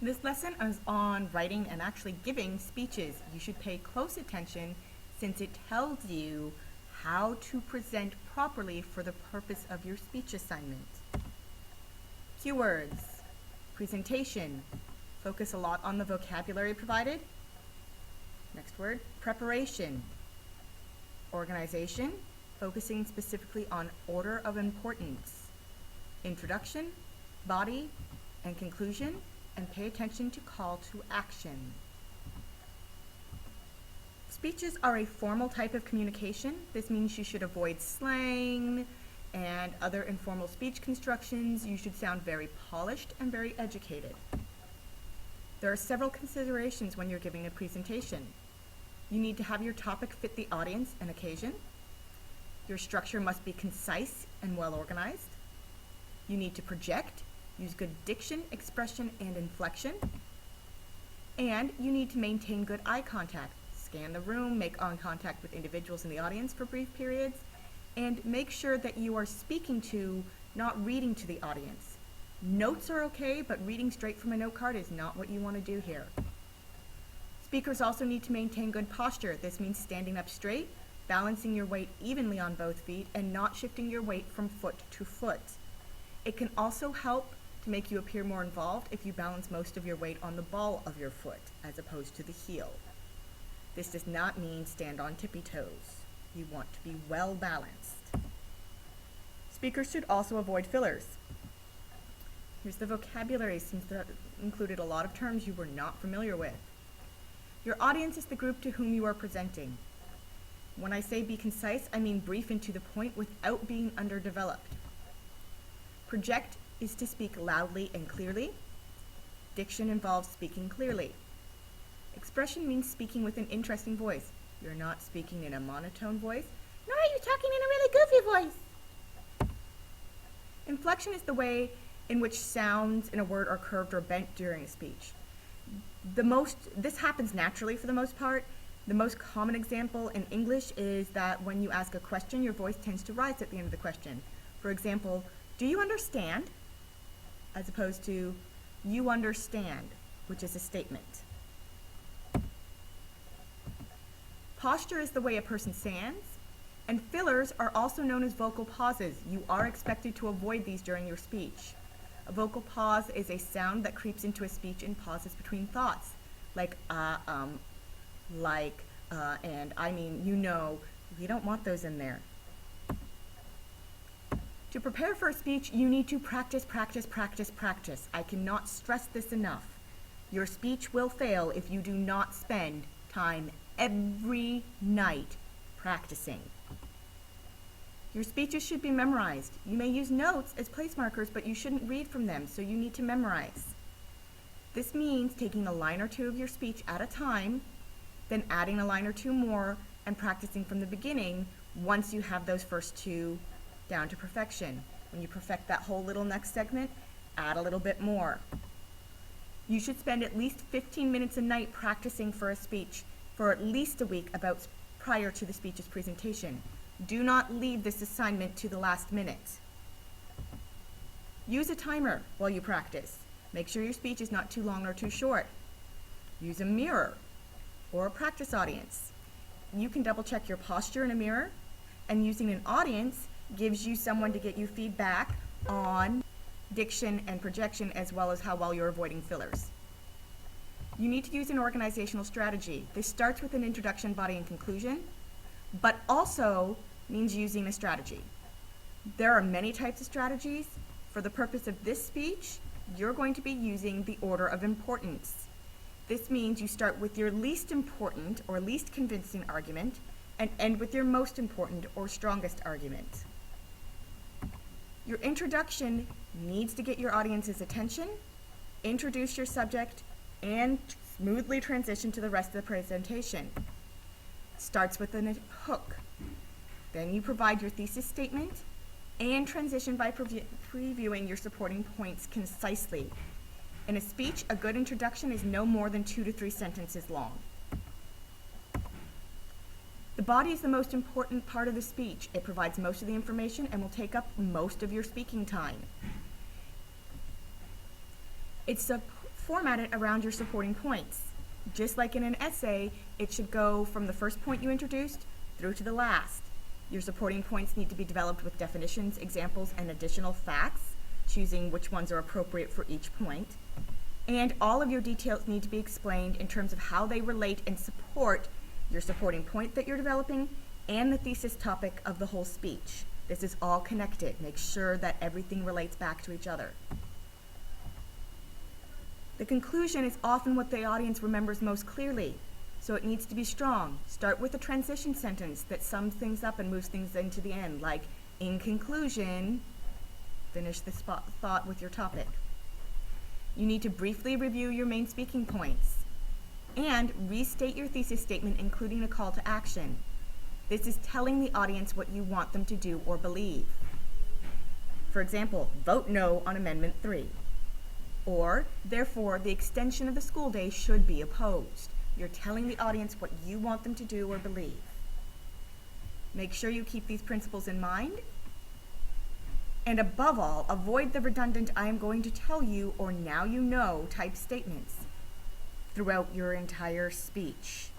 This lesson is on writing and actually giving speeches. You should pay close attention since it tells you how to present properly for the purpose of your speech assignment. Keywords. Presentation. Focus a lot on the vocabulary provided. Next word, preparation. Organization, focusing specifically on order of importance. Introduction, body, and conclusion, and pay attention to call to action. Speeches are a formal type of communication. This means you should avoid slang and other informal speech constructions. You should sound very polished and very educated. There are several considerations when you're giving a presentation. You need to have your topic fit the audience and occasion. Your structure must be concise and well organized. You need to project, use good diction, expression, and inflection. And you need to maintain good eye contact. Scan the room, make eye contact with individuals in the audience for brief periods, and make sure that you are speaking to, not reading to the audience. Notes are okay, but reading straight from a note card is not what you want to do here. Speakers also need to maintain good posture. This means standing up straight, balancing your weight evenly on both feet, and not shifting your weight from foot to foot. It can also help to make you appear more involved if you balance most of your weight on the ball of your foot as opposed to the heel. This does not mean stand on tippy toes. You want to be well balanced. Speakers should also avoid fillers. Here's the vocabulary, since that included a lot of terms you were not familiar with. Your audience is the group to whom you are presenting. When I say be concise, I mean brief and to the point without being underdeveloped. Project is to speak loudly and clearly. Diction involves speaking clearly. Expression means speaking with an interesting voice. You're not speaking in a monotone voice, nor are you talking in a really goofy voice. Inflection is the way in which sounds in a word are curved or bent during a speech. This happens naturally for the most part. The most common example in English is that when you ask a question, your voice tends to rise at the end of the question. For example, do you understand? As opposed to, you understand, which is a statement. Posture is the way a person stands, and fillers are also known as vocal pauses. You are expected to avoid these during your speech. A vocal pause is a sound that creeps into a speech and pauses between thoughts, like and I mean, you know. We don't want those in there. To prepare for a speech, you need to practice, practice, practice, practice. I cannot stress this enough. Your speech will fail if you do not spend time every night practicing. Your speeches should be memorized. You may use notes as place markers, but you shouldn't read from them, so you need to memorize. This means taking a line or two of your speech at a time, then adding a line or two more, and practicing from the beginning once you have those first two down to perfection. When you perfect that whole little next segment, add a little bit more. You should spend at least 15 minutes a night practicing for a speech for at least a week prior to the speech's presentation. Do not leave this assignment to the last minute. Use a timer while you practice. Make sure your speech is not too long or too short. Use a mirror or a practice audience. You can double check your posture in a mirror, and using an audience gives you someone to get you feedback on diction and projection, as well as how well you're avoiding fillers. You need to use an organizational strategy. This starts with an introduction, body, and conclusion, but also means using a strategy. There are many types of strategies. For the purpose of this speech, you're going to be using the order of importance. This means you start with your least important or least convincing argument and end with your most important or strongest argument. Your introduction needs to get your audience's attention, introduce your subject, and smoothly transition to the rest of the presentation. Starts with a hook. Then you provide your thesis statement and transition by previewing your supporting points concisely. In a speech, a good introduction is no more than 2 to 3 sentences long. The body is the most important part of the speech. It provides most of the information and will take up most of your speaking time. It's a format it around your supporting points. Just like in an essay, it should go from the first point you introduced through to the last. Your supporting points need to be developed with definitions, examples, and additional facts, choosing which ones are appropriate for each point. And all of your details need to be explained in terms of how they relate and support your supporting point that you're developing and the thesis topic of the whole speech. This is all connected. Make sure that everything relates back to each other. The conclusion is often what the audience remembers most clearly, so it needs to be strong. Start with a transition sentence that sums things up and moves things into the end, like, in conclusion, finish the thought with your topic. You need to briefly review your main speaking points and restate your thesis statement, including a call to action. This is telling the audience what you want them to do or believe. For example, vote no on Amendment 3. Or, therefore, the extension of the school day should be opposed. You're telling the audience what you want them to do or believe. Make sure you keep these principles in mind. And above all, avoid the redundant "I am going to tell you" or "now you know" type statements throughout your entire speech.